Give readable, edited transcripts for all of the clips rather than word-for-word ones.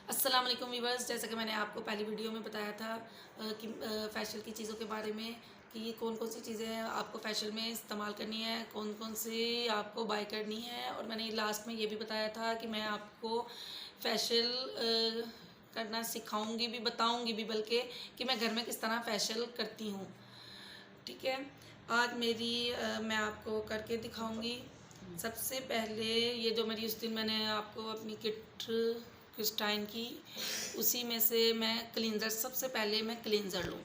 अस्सलाम वालेकुम वीवर्स। जैसा कि मैंने आपको पहली वीडियो में बताया था कि फ़ैशियल की चीज़ों के बारे में कि कौन कौन सी चीज़ें आपको फ़ैशियल में इस्तेमाल करनी है, कौन कौन सी आपको बाय करनी है। और मैंने लास्ट में ये भी बताया था कि मैं आपको फ़ैशियल करना सिखाऊंगी भी, बताऊंगी भी, बल्कि कि मैं घर में किस तरह फ़ैशियल करती हूँ। ठीक है, आज मैं आपको करके दिखाऊंगी। सबसे पहले ये जो मेरी उस दिन मैंने आपको अपनी किट क्रिस्टाइन की, उसी में से मैं क्लींजर, सबसे पहले मैं क्लींजर लूँ।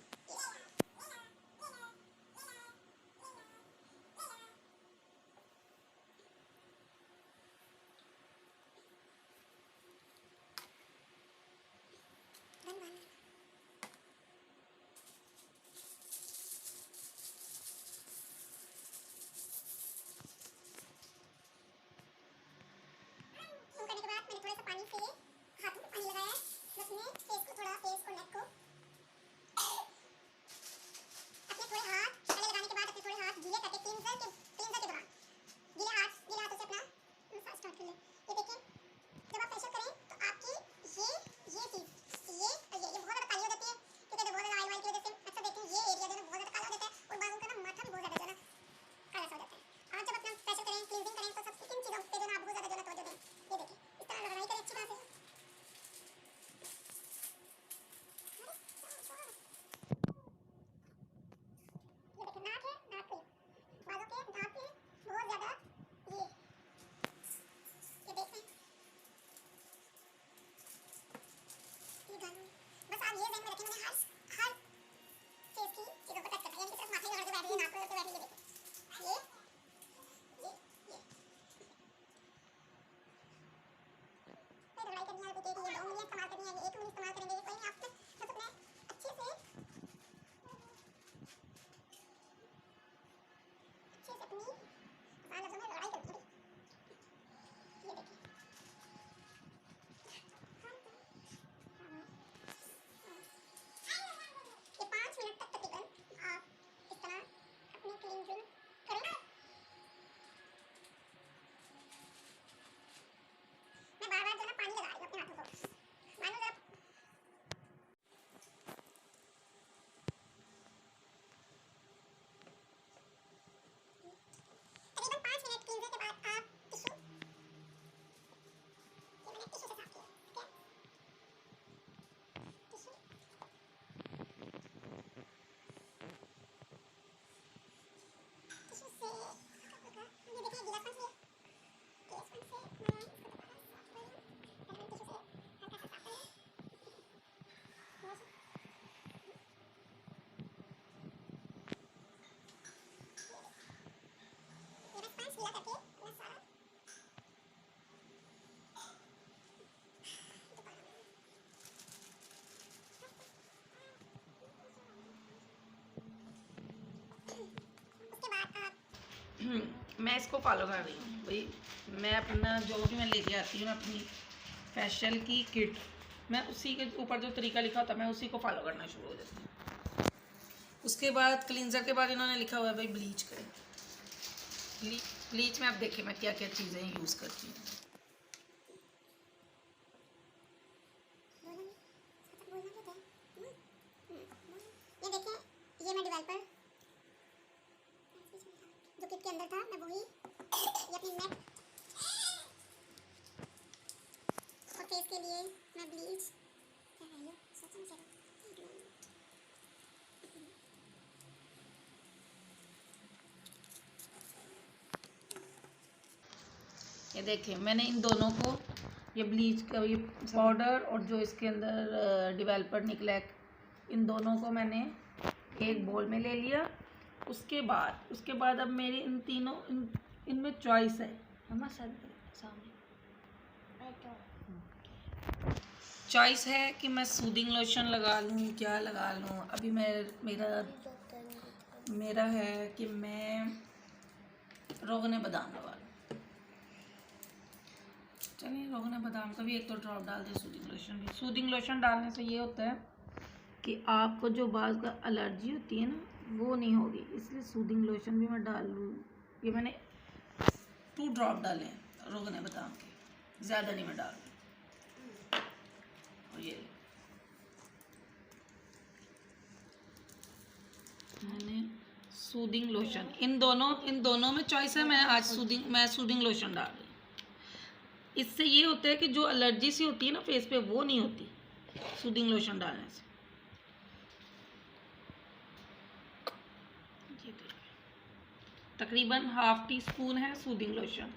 मैं इसको फॉलो कर रही हूँ भाई। मैं अपना जो भी मैं लेके आती हूँ अपनी फैशियल की किट, मैं उसी के ऊपर जो तरीका लिखा होता है मैं उसी को फॉलो करना शुरू हो जाती हूँ। उसके बाद क्लींजर के बाद इन्होंने लिखा हुआ है भाई ब्लीच करें। ब्लीच में आप देखें मैं क्या क्या चीज़ें यूज़ करती हूँ। ये देखें, ये मैं डेवलपर जो किट के अंदर था मैं वही, ये अपनी नेक और फेस के लिए मैं ब्लीच, क्या है ये सोचना चाहिए। ये देखें मैंने इन दोनों को, ये ब्लीच का ये पाउडर और जो इसके अंदर डेवलपर निकला है, इन दोनों को मैंने एक बोल में ले लिया। उसके बाद अब मेरी इन तीनों इनमें चॉइस है। चॉइस है कि मैं सूदिंग लोशन लगा लूँ, क्या लगा लूँ। अभी मेरा है कि मैं रोगने बादाम लगा लूँ। चलिए रोगने बादाम का भी एक तो ड्रॉप डाल दें। सूदिंग लोशन डालने से ये होता है कि आपको जो बाल का एलर्जी होती है ना वो नहीं होगी, इसलिए सूदिंग लोशन भी मैं डाल लूँ। ये मैंने 2 ड्रॉप डाले हैं रोगने बादाम के, ज़्यादा नहीं मैं डाल रही। सूदिंग लोशन, इन दोनों में चॉइस है। मैं आज सूदिंग लोशन डाल रही हूँ। इससे ये होता है कि जो एलर्जी सी होती है ना फेस पे, वो नहीं होती सूदिंग लोशन डालने से। ये देखिए, तकरीबन ½ टीस्पून है सूदिंग लोशन।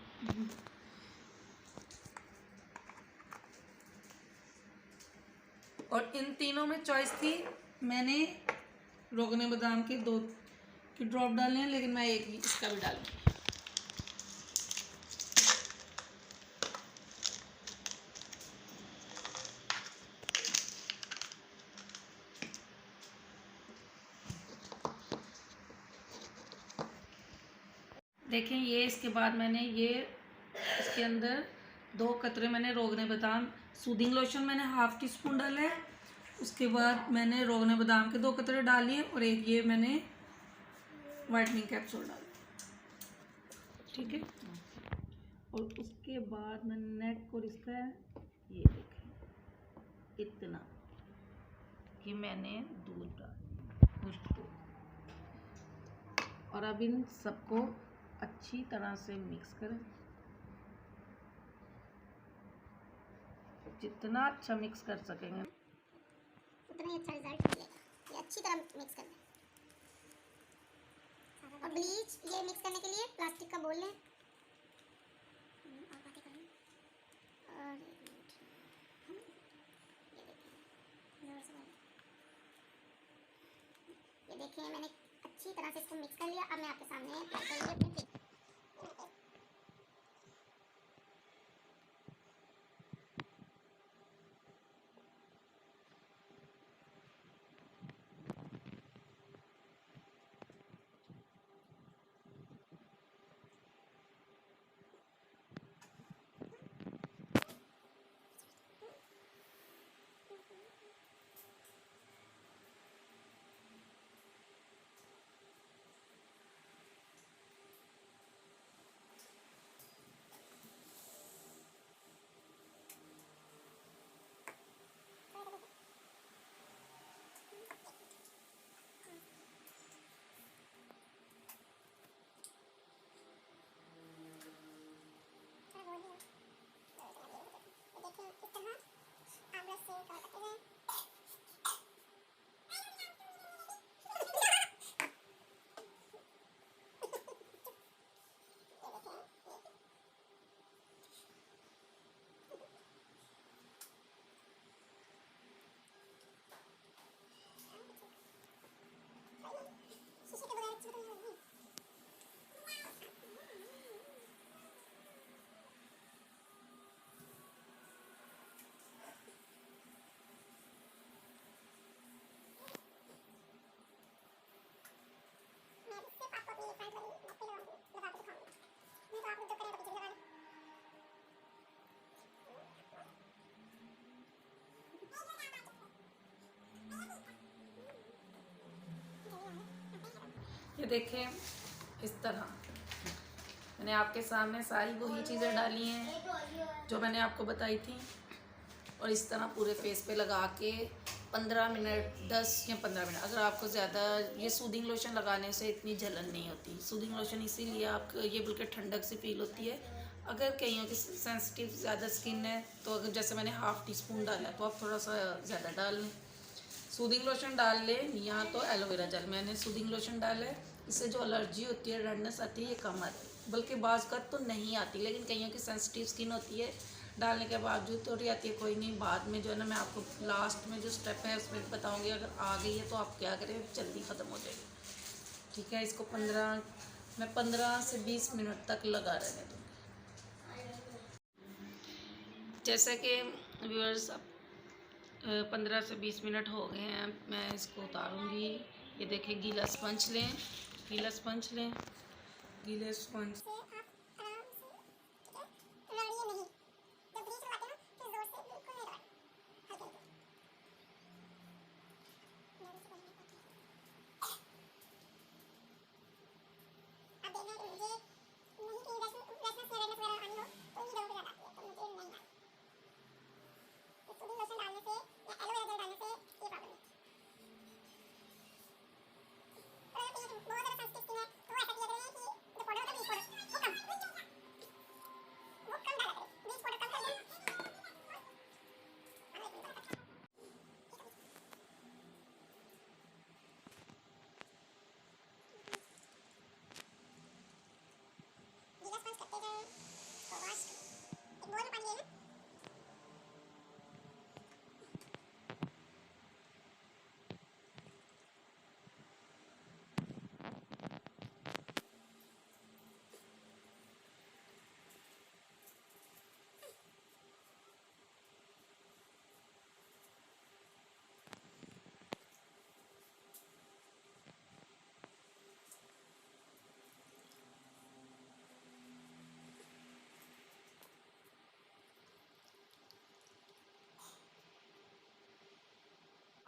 और इन तीनों में चॉइस थी, मैंने रोगने बादाम के 2 की ड्रॉप डालने हैं, लेकिन मैं एक ही इसका भी डालूंगी। देखें, ये इसके बाद मैंने इसके अंदर 2 कतरे मैंने रोगने बादाम सूदिंग लोशन मैंने ½ टीस्पून डाला है। उसके बाद मैंने रोगने बादाम के 2 कतरे डालिए और एक ये मैंने वाइटनिंग कैप्सूल डाली। ठीक है, और उसके बाद मैंने नेक को इसका ये देखें इतना कि मैंने दूध डाल, और अब इन सबको अच्छी तरह से मिक्स करें। जितना अच्छा मिक्स कर सकेंगे उतना ही अच्छा रिजल्ट मिलेगा। ये अच्छी तरह मिक्स करना है। और ब्लीच ये मिक्स करने के लिए प्लास्टिक का बोल लें। और बातें करें। और ये देखिए मैंने अच्छी तरह से इसको मिक्स कर लिया। अब मैं आपके सामने अप्लाई करूँगी अपने फेस। ये देखें, इस तरह मैंने आपके सामने सारी वही चीज़ें डाली हैं जो मैंने आपको बताई थी, और इस तरह पूरे फेस पे लगा के 15 मिनट 10 या 15 मिनट। अगर आपको ज़्यादा ये सूदिंग लोशन लगाने से इतनी जलन नहीं होती। सूदिंग लोशन इसीलिए आपको ये बिल्कुल ठंडक सी फील होती है। अगर कईयों की सेंसिटिव ज़्यादा स्किन है तो अगर जैसे मैंने ½ टीस्पून डाला है तो आप थोड़ा सा ज़्यादा डाल लें। सूदिंग लोशन डाल लें या तो एलोवेरा जेल। मैंने सूदिंग लोशन डाला है, इससे जो एलर्जी होती है, रेडनेस आती है, ये कम आती है। बल्कि बाज़ का तो नहीं आती, लेकिन कईयों की सेंसिटिव स्किन होती है, डालने के बावजूद थोड़ी आती है। कोई नहीं, बाद में जो है ना मैं आपको लास्ट में जो स्टेप है उसमें बताऊंगी। अगर आ गई है तो आप क्या करें, जल्दी ख़त्म हो जाएगी। ठीक है, इसको 15 से 20 मिनट तक लगा रहने दूँगी। जैसे कि व्यूअर्स, 15 से 20 मिनट हो गए हैं, मैं इसको उतारूँगी। ये देखें, गीला स्पंज लें, गीले स्पंज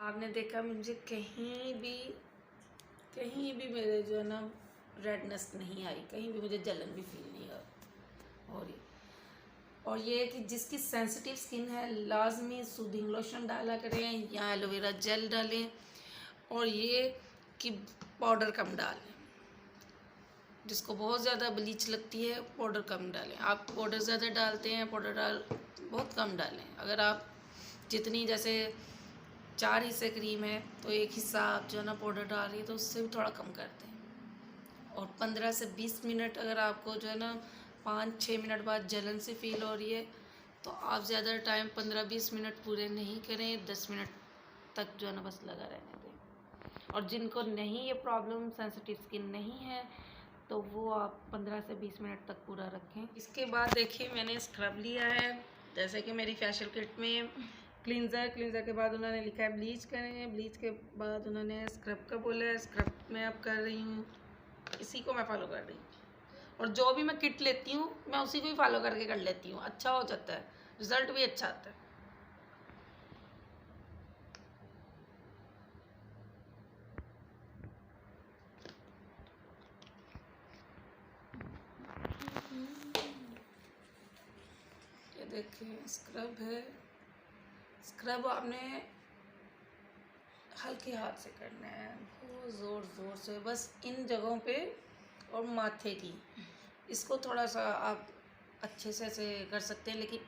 आपने देखा मुझे कहीं भी मेरे जो है ना रेडनेस नहीं आई, कहीं भी मुझे जलन भी फील नहीं हो रही। और ये है कि जिसकी सेंसिटिव स्किन है लाजमी सूदिंग लोशन डाला करें या एलोवेरा जेल डालें, और ये कि पाउडर कम डालें। जिसको बहुत ज़्यादा ब्लीच लगती है पाउडर कम डालें। आप पाउडर ज़्यादा डालते हैं, पाउडर बहुत कम डालें। अगर आप जितनी जैसे 4 हिस्से क्रीम है तो 1 हिस्सा आप जो है ना पाउडर डाल रही है तो उससे भी थोड़ा कम कर दें। और 15 से 20 मिनट अगर आपको जो है ना 5-6 मिनट बाद जलन से फील हो रही है तो आप ज़्यादा टाइम 15-20 मिनट पूरे नहीं करें, 10 मिनट तक जो है ना बस लगा रहने दें। और जिनको नहीं ये प्रॉब्लम, सेंसिटिव स्किन नहीं है, तो वो आप 15 से 20 मिनट तक पूरा रखें। इसके बाद देखिए मैंने स्क्रब लिया है, जैसे कि मेरी फेशियल किट में क्लींजर के बाद उन्होंने लिखा है ब्लीच करें, ब्लीच के बाद उन्होंने स्क्रब का बोला है, स्क्रब मैं अब कर रही हूँ, इसी को मैं फॉलो कर रही हूँ। और जो भी मैं किट लेती हूँ मैं उसी को ही फॉलो करके कर लेती हूँ, अच्छा हो जाता है, रिजल्ट भी अच्छा आता है। ये देखिए स्क्रब है, स्क्रब आपने हल्के हाथ से करना है, बहुत ज़ोर से, बस इन जगहों पे और माथे की। इसको थोड़ा सा आप अच्छे से ऐसे कर सकते हैं, लेकिन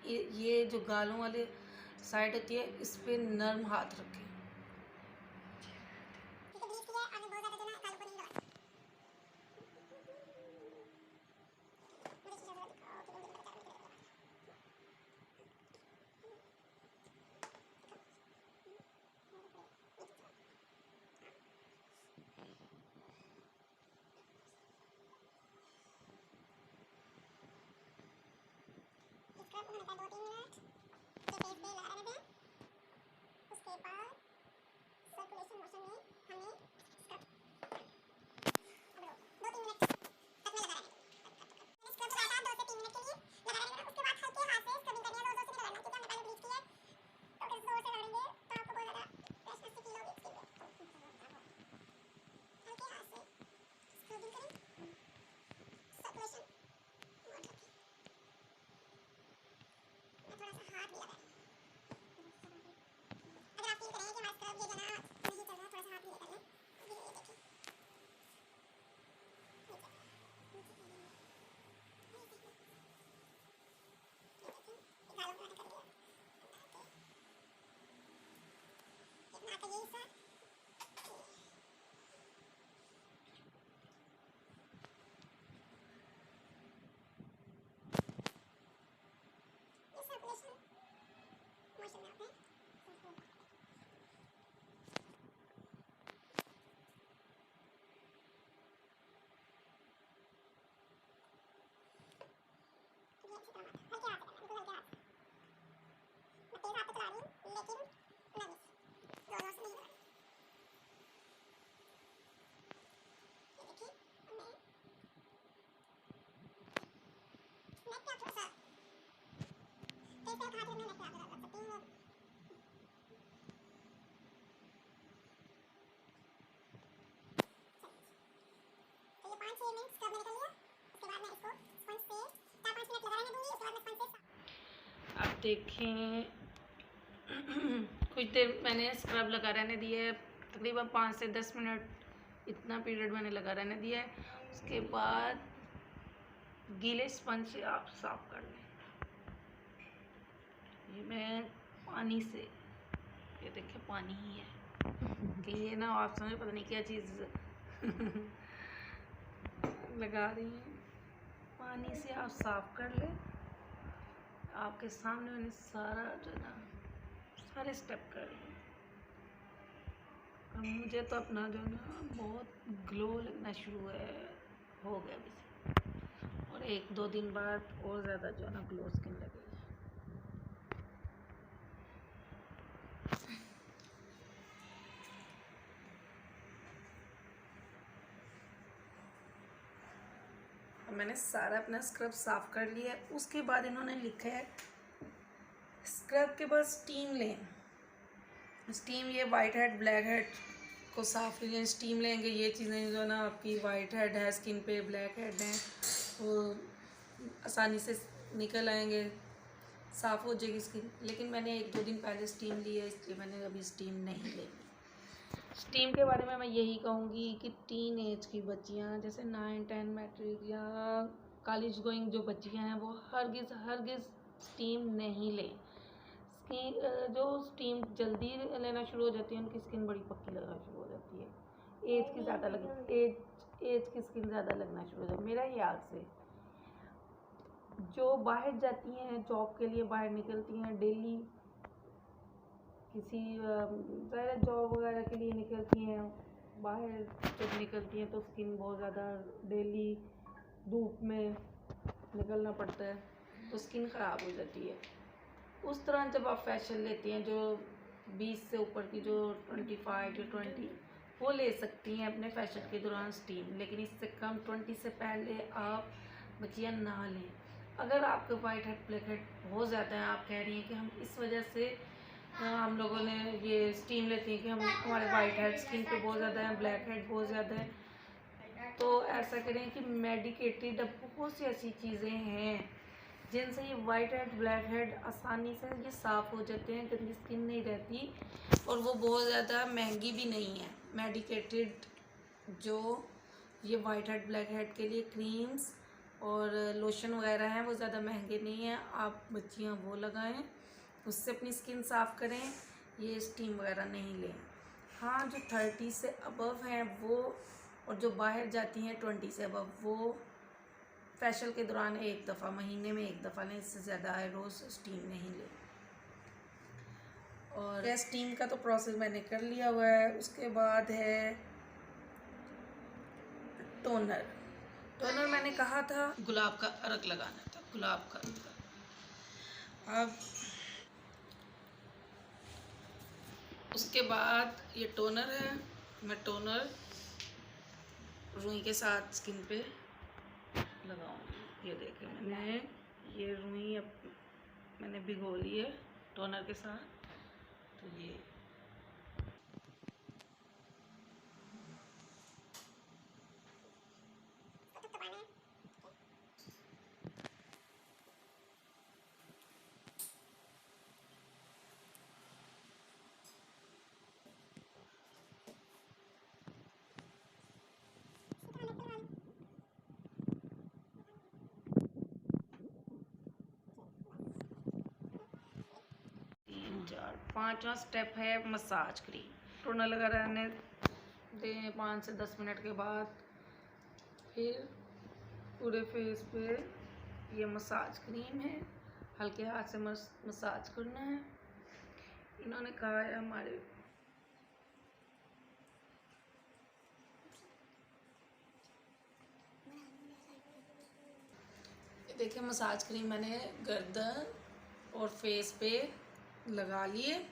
ये जो गालों वाले साइड होती है इस पे नर्म हाथ रखें। स्क्रब होने का 2-3 मिनट के फेस पे लगा रहने दें। उसके बाद सर्कुलेशन मोशन में हमें स्क्रब 2-3 मिनट तक में लगा रहने दें। मैंने स्क्रब लगाया था 2 से 3 मिनट के लिए लगा रहने देना। उसके बाद हल्के हाथ से स्क्रबिंग करनी है, ज़ोर से नहीं लगाना, क्योंकि हमने पहले ब्लीच की है तो अगर ज़ोर से लगाएंगे तो आपको बहुत ज़्यादा फ्रेशनेस फील होगी स्किन पे। हल्के हाथ से स्क्रबिंग करें, सर्कुलेशन मोड रखें। मैं थोड़ा सा हाथ भी लगा रही हूँ, अगर आप फील करें कि हमारा स्क्रब ये जो ना नहीं चल रहा, थोड़ा सा हाथ भी ले कर लें। ये देखिए गालों को मैंने कर दिया, इतना का ये हिस्सा ये सर्कुलेशन मोशन में होते हैं। ये अच्छी तरह हल्के हाथ से करना है, बिल्कुल हल्के हाथ से। मैं तेज हाथ से चला रही हूँ लेकिन नरमी से, ज़ोर से नहीं लगाना। ये देखिए मैं नेक पे थोड़ा सा फेस पे हाथ रखना, नेक पे हाथ रख सकती हूँ। तो ये 5-6 मिनट स्क्रब मैंने कर लिया। उसके बाद मैं इसको स्पंज से 4-5 मिनट लगा रहने दूंगी। उसके बाद मैं स्पंज से अब देखें कुछ देर मैंने स्क्रब लगा रहने दिया है, तकरीबन 5 से 10 मिनट, इतना पीरियड मैंने लगा रहने दिया है। उसके बाद गीले स्पंज से आप साफ कर लें। ये मैं पानी से, ये देखिए पानी ही है कि ये ना आप समझ पता नहीं क्या चीज़ लगा रही हैं। पानी से आप साफ कर लें। आपके सामने मैंने सारा जो है ना सारे स्टेप कर लिए। और मुझे तो अपना जो है ना बहुत ग्लो लगना शुरू हो गया वैसे, और 1-2 दिन बाद और ज़्यादा जो है ना ग्लो स्किन लगेगी। मैंने सारा अपना स्क्रब साफ कर लिया है। उसके बाद इन्होंने लिखा है स्क्रब के बाद स्टीम लें। स्टीम, ये वाइट हेड ब्लैक हेड को साफ के लिए स्टीम लेंगे। ये चीज़ें जो है ना, आपकी वाइट हेड है स्किन पे, ब्लैक हेड है, वो आसानी से निकल आएंगे, साफ़ हो जाएगी स्किन। लेकिन मैंने 1-2 दिन पहले स्टीम ली है, इसलिए मैंने अभी स्टीम नहीं ली। स्टीम के बारे में मैं यही कहूँगी कि टीन एज की बच्चियाँ जैसे 9-10 मैट्रिक या कॉलेज गोइंग जो बच्चियाँ हैं, वो हरगिज़ स्टीम नहीं लें। स्किन जो स्टीम जल्दी लेना शुरू हो जाती है, उनकी स्किन बड़ी पक्की लगना शुरू हो जाती है। एज की स्किन ज़्यादा लगना शुरू हो जाती है मेरा ख्याल से। जो बाहर जाती हैं, जॉब के लिए बाहर निकलती हैं, डेली किसी ज़ाहिर जॉब वगैरह के लिए निकलती हैं, बाहर जब निकलती हैं तो स्किन बहुत ज़्यादा डेली धूप में निकलना पड़ता है, तो स्किन ख़राब हो जाती है। उस तरह जब आप फैशन लेती हैं, जो 20 से ऊपर की, जो 25 या 20, वो ले सकती हैं अपने फैशन के दौरान स्टीम। लेकिन इससे कम 20 से पहले आप बच्चियाँ ना लें। अगर आपके वाइट हेड ब्लैक हेड बहुत ज़्यादा है, आप कह रही हैं कि हम इस वजह से हम लोगों ने ये स्टीम लेती हैं कि हमारे वाइट हेड स्किन पे बहुत ज़्यादा है, ब्लैक हेड बहुत ज़्यादा है, तो ऐसा करें कि मेडिकेटेड बहुत सी ऐसी चीज़ें हैं जिनसे ये वाइट हेड ब्लैक हेड आसानी से ये साफ़ हो जाते हैं, गंदी स्किन नहीं रहती, और वो बहुत ज़्यादा महंगी भी नहीं है। मेडिकेटेड जो ये वाइट हेड ब्लैक हेड के लिए क्रीम्स और लोशन वगैरह हैं, वो ज़्यादा महंगे नहीं हैं। आप बच्चियाँ वो लगाएं, उससे अपनी स्किन साफ़ करें, ये स्टीम वगैरह नहीं लें। हाँ, जो 30 से अबव हैं वो, और जो बाहर जाती हैं 20 से अबव, वो फैशियल के दौरान एक दफ़ा, महीने में एक दफ़ा लें, इससे ज़्यादा रोज़ स्टीम नहीं लें। और स्टीम का तो प्रोसेस मैंने कर लिया हुआ है। उसके बाद है टोनर। टोनर मैंने कहा था गुलाब का अर्क लगाना था, गुलाब का अर्क। अब उसके बाद ये टोनर है, मैं टोनर रुई के साथ स्किन पे लगाऊंगी। ये देखें, मैंने ये रुई मैंने भिगो ली है टोनर के साथ, तो ये पांचवा स्टेप है मसाज क्रीम। टोनर लगा रहने दें 5 से 10 मिनट के बाद, फिर पूरे फेस पे ये मसाज क्रीम है, हल्के हाथ से मसाज करना है। इन्होंने कहा है हमारे देखिए, मसाज क्रीम मैंने गर्दन और फेस पे लगा लिए।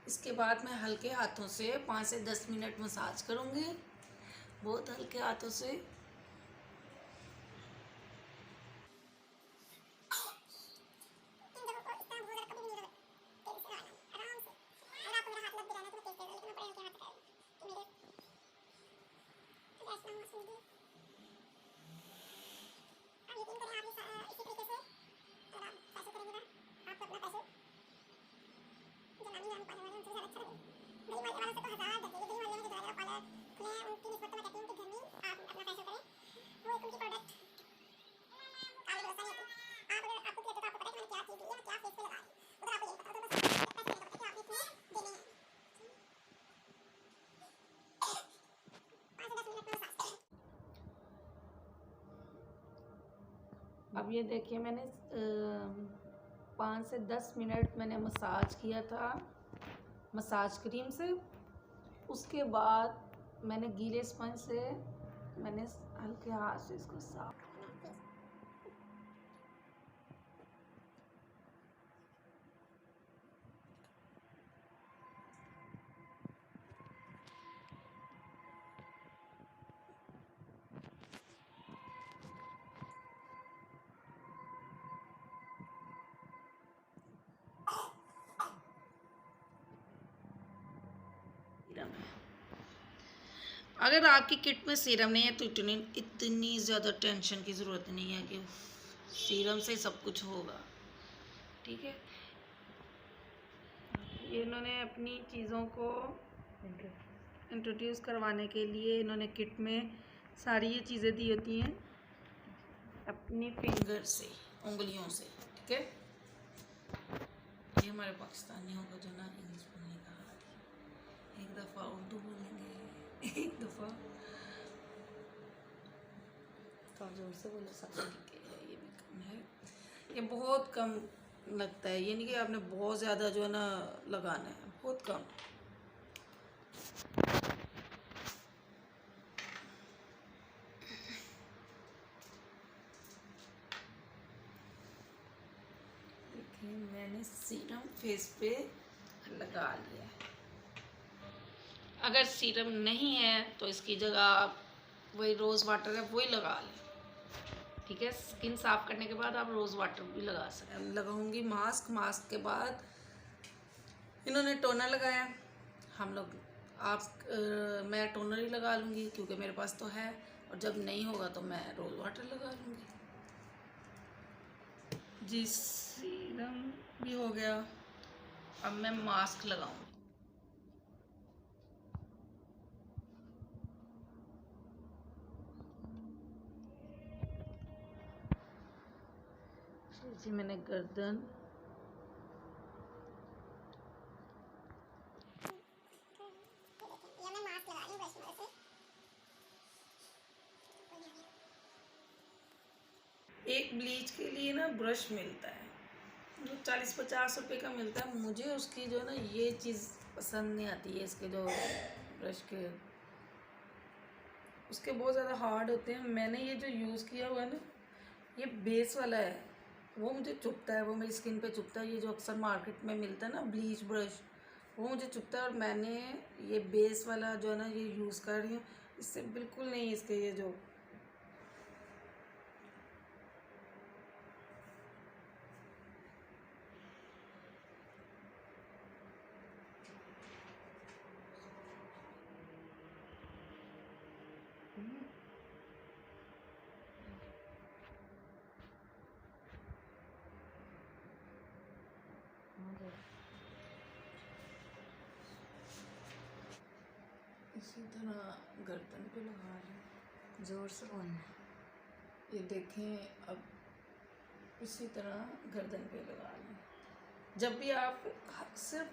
इसके बाद मैं हल्के हाथों से 5 से 10 मिनट मसाज करूँगी, बहुत हल्के हाथों से। अब ये देखिए, मैंने 5 से 10 मिनट मैंने मसाज किया था मसाज क्रीम से। उसके बाद मैंने गीले स्पंज से मैंने हल्के हाथ से इसको साफ सीरम है। अगर आपकी किट में सीरम नहीं है तो इतनी ज़्यादा टेंशन की ज़रूरत नहीं है कि सीरम से सब कुछ होगा। ठीक है, ये इन्होंने अपनी चीज़ों को इंट्रोड्यूस करवाने के लिए इन्होंने किट में सारी ये चीज़ें दी होती हैं अपनी फिंगर से, उंगलियों से। ठीक है, ये हमारे पाकिस्तानियों को जो ना इंग्लिश बोलने का आदत है, एक दफ़ा उर्दू बोलेंगे, एक दफ़ा तो जोर से बोले सब ठीक है। ये भी कम है, ये बहुत कम लगता है, ये नहीं कि आपने बहुत ज़्यादा जो है ना लगाना है, बहुत कम। देखिए मैंने सीरम फेस पे लगा लिया है। अगर सीरम नहीं है तो इसकी जगह आप वही रोज़ वाटर है वही लगा लें। ठीक है, स्किन साफ करने के बाद आप रोज़ वाटर भी लगा सकते हैं। लगाऊंगी मास्क, मास्क के बाद इन्होंने टोनर लगाया, हम लोग मैं टोनर ही लगा लूँगी क्योंकि मेरे पास तो है, और जब नहीं होगा तो मैं रोज़ वाटर लगा लूँगी। जी, सीरम भी हो गया, अब मैं मास्क लगाऊंगी। जी मैंने गर्दन, ये मैं मास्क लगा रही हूँ ब्रश से। एक ब्लीच के लिए ना ब्रश मिलता है जो 40-50 रुपए का मिलता है। मुझे उसकी जो है ना ये चीज़ पसंद नहीं आती है, इसके जो ब्रश के उसके बहुत ज़्यादा हार्ड होते हैं। मैंने ये जो यूज़ किया हुआ है ना, ये बेस वाला है, वो मुझे चुभता है, वो मेरी स्किन पे चुभता है। ये जो अक्सर मार्केट में मिलता है ना ब्लीच ब्रश, वो मुझे चुभता है, और मैंने ये बेस वाला जो है ना ये यूज़ कर रही हूँ, इससे बिल्कुल नहीं इसके ये जो इसी तरह गर्दन पे लगा लें, जोर से बोलना। ये देखें। अब इसी तरह गर्दन पे लगा लें। जब भी आप सिर्फ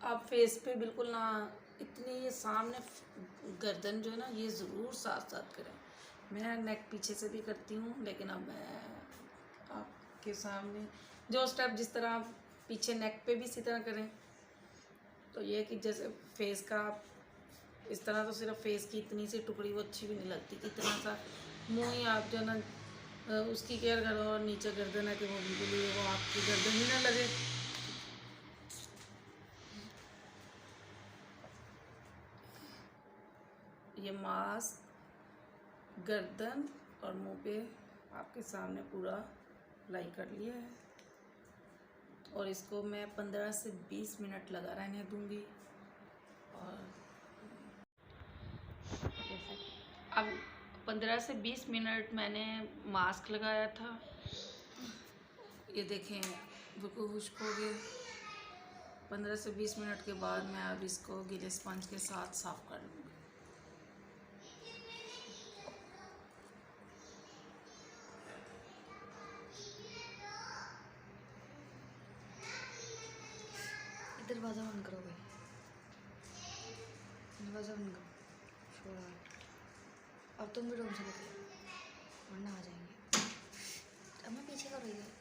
आप फेस पे बिल्कुल ना इतनी ये सामने गर्दन जो है ना ये ज़रूर साथ साथ करें। मैं नेक पीछे से भी करती हूँ, लेकिन अब मैं आपके सामने जो स्टेप जिस तरह आप पीछे नेक पे भी इसी तरह करें, तो ये कि जैसे फेस का आप इस तरह, तो सिर्फ फेस की इतनी सी टुकड़ी वो अच्छी भी नहीं लगती कि इतना सा मुँह ही आप जो ना उसकी केयर करो, और नीचे गर्दन है कि वो बिल्कुल ही वो आपकी गर्दन ही ना लगे। ये मास्क गर्दन और मुंह पे आपके सामने पूरा अप्लाई कर लिया है, और इसको मैं 15 से 20 मिनट लगा रहने दूंगी। और अब 15 से 20 मिनट मैंने मास्क लगाया था, ये देखें बिल्कुल खुश्क हो गए। 15 से 20 मिनट के बाद मैं अब इसको गीले स्पंज के साथ साफ कर लूँगी। दरवाज़ा बंद करो भाई, दरवाज़ा बंद करो, शोर आ रहा है। अब तुम भी रूम से निकलो वरना आ जाएंगे। अब मैं पीछे करो ये।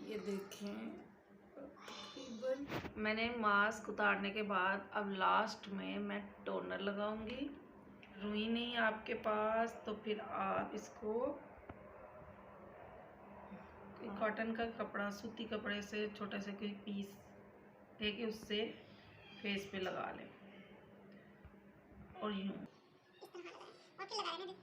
ये देखें मैंने मास्क उतारने के बाद अब लास्ट में मैं टोनर लगाऊंगी। रुई नहीं आपके पास तो फिर आप इसको कॉटन का कपड़ा, सूती कपड़े से छोटा सा कोई पीस लेके उससे फेस पे लगा लें और यूँ और फिर लगा लेना।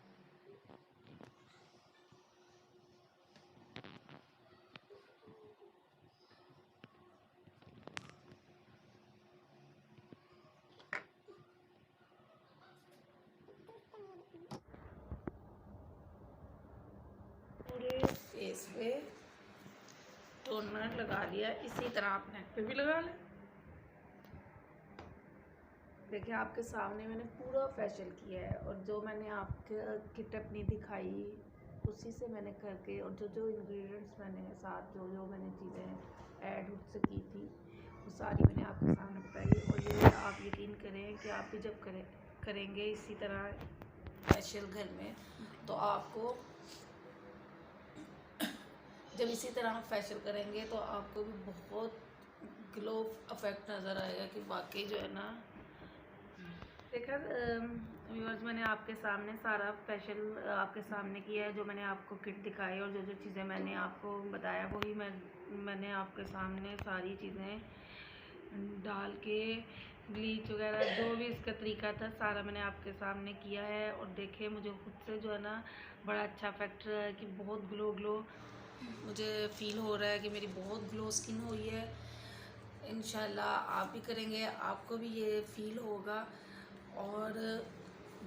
पूरे फेस पे टोनर लगा लिया। इसी तरह आप नेक पे भी लगा लें। देखिए आपके सामने मैंने पूरा फेशियल किया है और जो मैंने आपके किट अपनी दिखाई उसी से मैंने करके और जो जो इंग्रेडिएंट्स मैंने साथ जो जो मैंने चीज़ें ऐड उससे की थी वो सारी मैंने आपके सामने बताई। और ये आप यकीन करें कि आप भी जब करेंगे इसी तरह फेशियल घर में तो आपको जब इसी तरह हम फेशियल करेंगे तो आपको भी बहुत ग्लो इफेक्ट नज़र आएगा कि वाकई जो है ना। देखा व्यूअर्स, मैंने आपके सामने सारा फेशियल आपके सामने किया है। जो मैंने आपको किट दिखाई और जो जो चीज़ें मैंने आपको बताया वही मैंने आपके सामने सारी चीज़ें डाल के ब्लीच वगैरह जो भी इसका तरीका था सारा मैंने आपके सामने किया है। और देखे मुझे खुद से जो है ना बड़ा अच्छा इफेक्ट रहा है कि बहुत ग्लो मुझे फ़ील हो रहा है कि मेरी बहुत ग्लो स्किन हुई है। इंशाल्लाह आप भी करेंगे आपको भी ये फ़ील होगा। और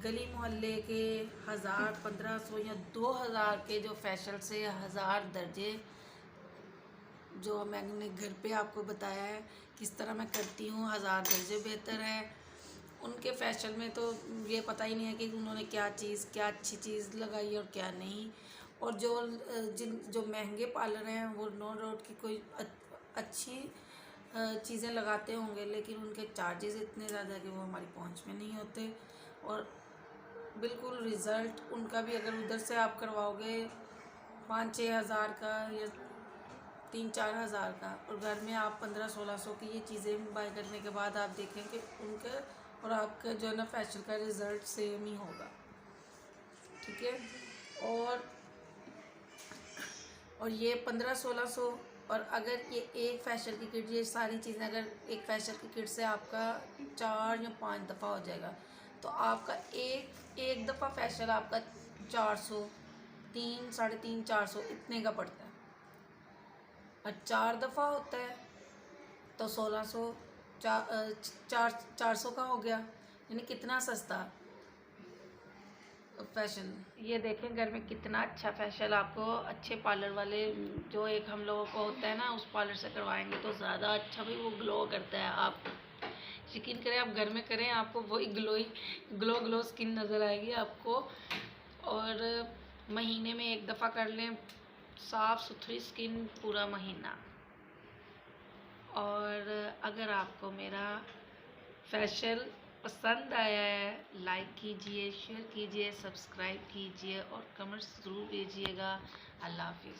गली मोहल्ले के 1000, 1500 या 2000 के जो फेशियल से 1000 दर्जे जो मैंने घर पे आपको बताया है किस तरह मैं करती हूँ 1000 दर्जे बेहतर है। उनके फेशियल में तो ये पता ही नहीं है कि उन्होंने क्या अच्छी चीज़ लगाई और क्या नहीं। और जो महंगे पार्लर हैं वो नो डाउट की कोई अच्छी चीज़ें लगाते होंगे लेकिन उनके चार्जेस इतने ज़्यादा कि वो हमारी पहुंच में नहीं होते। और बिल्कुल रिज़ल्ट उनका भी अगर उधर से आप करवाओगे 5-6 हज़ार का या 3-4 हज़ार का और घर में आप 1500-1600 की ये चीज़ें बाय करने के बाद आप देखेंगे उनके और आपका जो है ना फेशियल का रिज़ल्ट सेम ही होगा। ठीक है। और ये 1500-1600 और अगर ये एक फेशियल की किट ये सारी चीज़ें अगर एक फेशियल की किट से आपका 4 या 5 दफ़ा हो जाएगा तो आपका एक दफ़ा फेशियल आपका 400, 3, 350, 400 इतने का पड़ता है। और 4 दफ़ा होता है तो 1600, 400 का हो गया। यानी कितना सस्ता फैशन। ये देखें घर में कितना अच्छा फैशन आपको अच्छे पार्लर वाले जो एक हम लोगों को होता है ना उस पार्लर से करवाएंगे तो ज़्यादा अच्छा भी वो ग्लो करता है। आप यकीन करें आप घर में करें आपको वही ग्लो स्किन नज़र आएगी आपको। और महीने में एक दफ़ा कर लें साफ़ सुथरी स्किन पूरा महीना। और अगर आपको मेरा फेशियल पसंद आया है लाइक कीजिए, शेयर कीजिए, सब्सक्राइब कीजिए और कमेंट्स ज़रूर कीजिएगा। अल्लाह हाफिज़।